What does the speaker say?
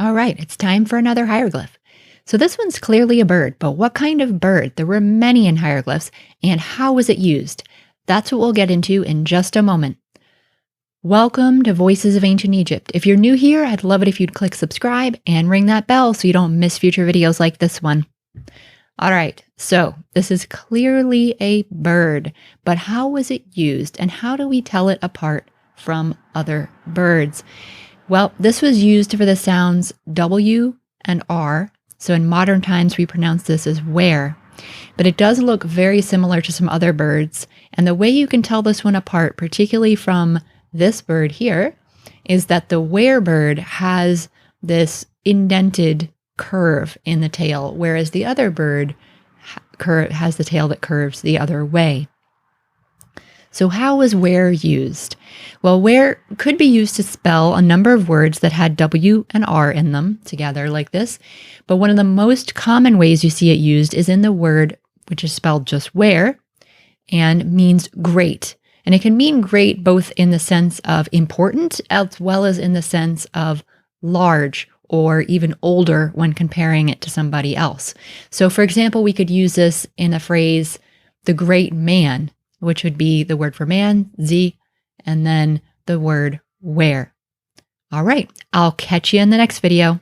All right, it's time for another hieroglyph. So this one's clearly a bird, but what kind of bird? There were many in hieroglyphs, and how was it used? That's what we'll get into in just a moment. Welcome to Voices of Ancient Egypt. If you're new here, I'd love it if you'd click subscribe and ring that bell so you don't miss future videos like this one. All right, so this is clearly a bird, but how was it used and how do we tell it apart from other birds? Well, this was used for the sounds W and R. So in modern times, we pronounce this as where, but it does look very similar to some other birds. And the way you can tell this one apart, particularly from this bird here, is that the where bird has this indented curve in the tail, whereas the other bird has the tail that curves the other way. So how was where used? Well, where could be used to spell a number of words that had W and R in them together like this. But one of the most common ways you see it used is in the word, which is spelled just where, and means great. And it can mean great both in the sense of important as well as in the sense of large or even older when comparing it to somebody else. So for example, we could use this in the phrase, the great man, which would be the word for man, Z, and then the word where. All right, I'll catch you in the next video.